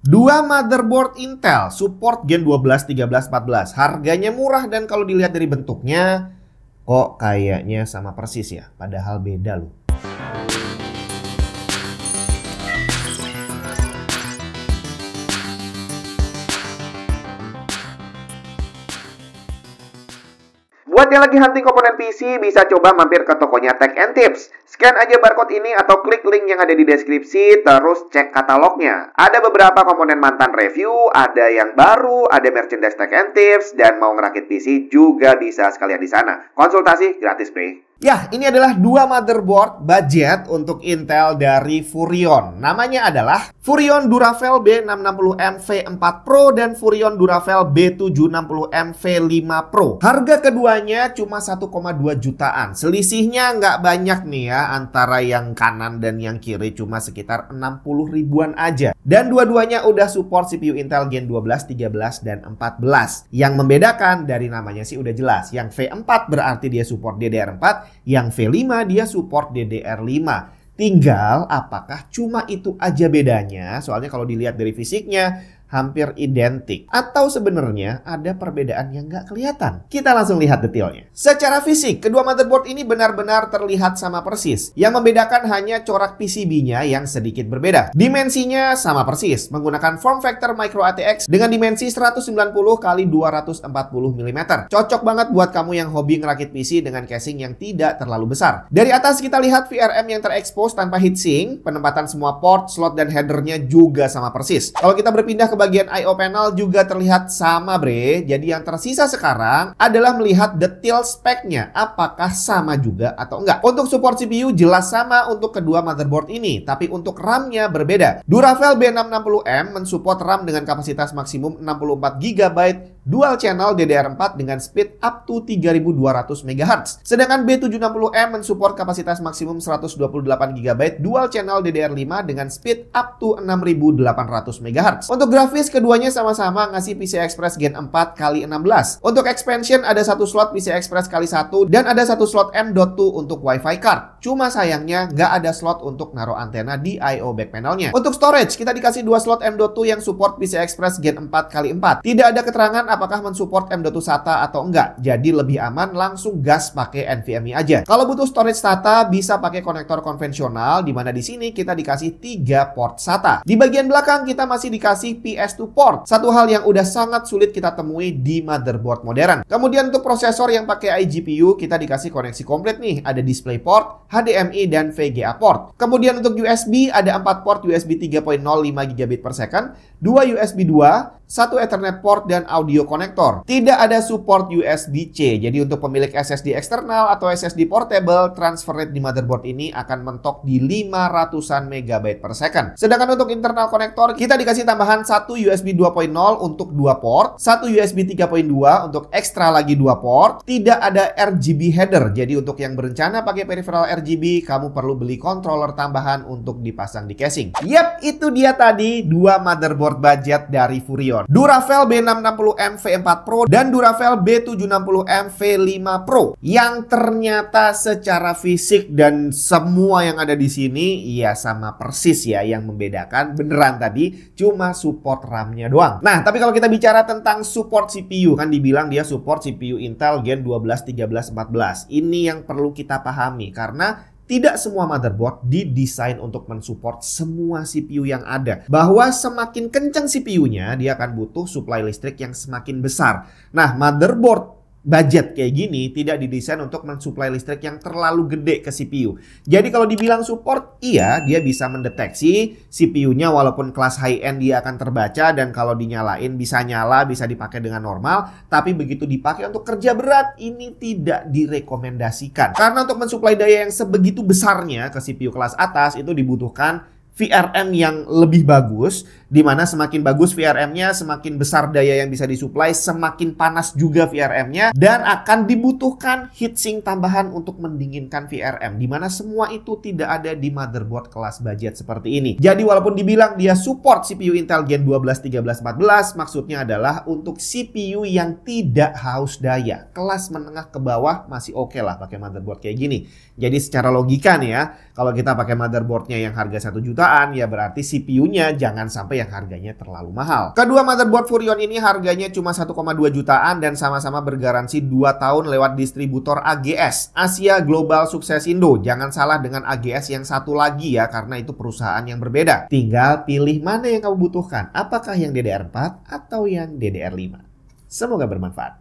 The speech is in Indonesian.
Dua motherboard Intel support Gen 12, 13, 14. Harganya murah dan kalau dilihat dari bentuknya kok kayaknya sama persis ya. Padahal beda loh. Buat yang lagi hunting komponen PC, bisa coba mampir ke tokonya Tech and Tips. Scan aja barcode ini atau klik link yang ada di deskripsi, terus cek katalognya. Ada beberapa komponen mantan review, ada yang baru, ada merchandise Tech and Tips, dan mau ngerakit PC juga bisa sekalian di sana. Konsultasi gratis, Bre. Ya, ini adalah dua motherboard budget untuk Intel dari Furrion. Namanya adalah Furrion Duracell B660M V4 Pro dan Furrion Duracell B760M V5 Pro. Harga keduanya cuma 1,2 jutaan. Selisihnya nggak banyak nih ya, antara yang kanan dan yang kiri cuma sekitar 60 ribuan aja. Dan dua-duanya udah support CPU Intel Gen 12, 13, dan 14. Yang membedakan dari namanya sih udah jelas. Yang V4 berarti dia support DDR4. Yang V5 dia support DDR5. Tinggal apakah cuma itu aja bedanya? Soalnya kalau dilihat dari fisiknya hampir identik. Atau sebenarnya ada perbedaan yang nggak kelihatan. Kita langsung lihat detailnya. Secara fisik, kedua motherboard ini benar-benar terlihat sama persis. Yang membedakan hanya corak PCB-nya yang sedikit berbeda. Dimensinya sama persis, menggunakan form factor Micro ATX dengan dimensi 190 x 240 mm. Cocok banget buat kamu yang hobi ngerakit PC dengan casing yang tidak terlalu besar. Dari atas kita lihat VRM yang terekspos tanpa heatsink, penempatan semua port, slot, dan headernya juga sama persis. Kalau kita berpindah ke bagian I/O panel juga terlihat sama, Bre. Jadi yang tersisa sekarang adalah melihat detail speknya, apakah sama juga atau enggak. Untuk support CPU jelas sama untuk kedua motherboard ini, tapi untuk RAM-nya berbeda. Duracell B660M mensupport RAM dengan kapasitas maksimum 64 GB dual channel DDR4 dengan speed up to 3200 MHz. Sedangkan B760M mensupport kapasitas maksimum 128 GB dual channel DDR5 dengan speed up to 6800 MHz. Untuk grafis keduanya sama-sama ngasih PCI Express Gen 4 x 16. Untuk expansion ada satu slot PCI Express x 1 dan ada satu slot M.2 untuk Wi-Fi card. Cuma sayangnya nggak ada slot untuk naruh antena di I/O back panelnya. Untuk storage kita dikasih dua slot M.2 yang support PCI Express Gen 4 x 4. Tidak ada keterangan apakah mensupport M.2 SATA atau enggak. Jadi lebih aman langsung gas pakai NVMe aja. Kalau butuh storage SATA bisa pakai konektor konvensional, di mana di sini kita dikasih 3 port SATA. Di bagian belakang kita masih dikasih PS2 port. Satu hal yang udah sangat sulit kita temui di motherboard modern. Kemudian untuk prosesor yang pakai iGPU kita dikasih koneksi komplit nih. Ada DisplayPort, HDMI, dan VGA port. Kemudian untuk USB ada 4 port USB 3.0 5 gigabit per second, 2 USB 2, 1 Ethernet port, dan audio konektor. Tidak ada support USB-C. Jadi untuk pemilik SSD eksternal atau SSD portable, transfer rate di motherboard ini akan mentok di 500-an MB per second. Sedangkan untuk internal konektor, kita dikasih tambahan 1 USB 2.0 untuk 2 port, 1 USB 3.2 untuk ekstra lagi 2 port. Tidak ada RGB header. Jadi untuk yang berencana pakai peripheral RGB, kamu perlu beli controller tambahan untuk dipasang di casing. Yap, itu dia tadi dua motherboard budget dari Furrion. Duracell B660M V4 Pro dan Duracell B760M V5 Pro yang ternyata secara fisik dan semua yang ada di sini ya sama persis ya. Yang membedakan beneran tadi cuma support RAM-nya doang. Nah, tapi kalau kita bicara tentang support CPU, kan dibilang dia support CPU Intel Gen 12, 13, 14. Ini yang perlu kita pahami karena tidak semua motherboard didesain untuk mensupport semua CPU yang ada. Bahwa semakin kencang CPU-nya, dia akan butuh supply listrik yang semakin besar. Nah, motherboard budget kayak gini tidak didesain untuk mensuplai listrik yang terlalu gede ke CPU. Jadi kalau dibilang support, iya dia bisa mendeteksi CPU-nya walaupun kelas high-end dia akan terbaca dan kalau dinyalain bisa nyala, bisa dipakai dengan normal. Tapi begitu dipakai untuk kerja berat, ini tidak direkomendasikan. Karena untuk mensuplai daya yang sebegitu besarnya ke CPU kelas atas itu dibutuhkan VRM yang lebih bagus, di mana semakin bagus VRM-nya, semakin besar daya yang bisa disuplai, semakin panas juga VRM-nya, dan akan dibutuhkan heatsink tambahan untuk mendinginkan VRM, di mana semua itu tidak ada di motherboard kelas budget seperti ini. Jadi walaupun dibilang dia support CPU Intel Gen 12, 13, 14, maksudnya adalah untuk CPU yang tidak haus daya. Kelas menengah ke bawah masih oke lah pakai motherboard kayak gini. Jadi secara logika nih ya, kalau kita pakai motherboardnya yang harga 1 jutaan, jutaan, ya berarti CPU-nya jangan sampai yang harganya terlalu mahal. Kedua motherboard Furion ini harganya cuma 1,2 jutaan dan sama-sama bergaransi 2 tahun lewat distributor AGS, Asia Global Sukses Indo. Jangan salah dengan AGS yang satu lagi ya, karena itu perusahaan yang berbeda. Tinggal pilih mana yang kamu butuhkan, apakah yang DDR4 atau yang DDR5. Semoga bermanfaat.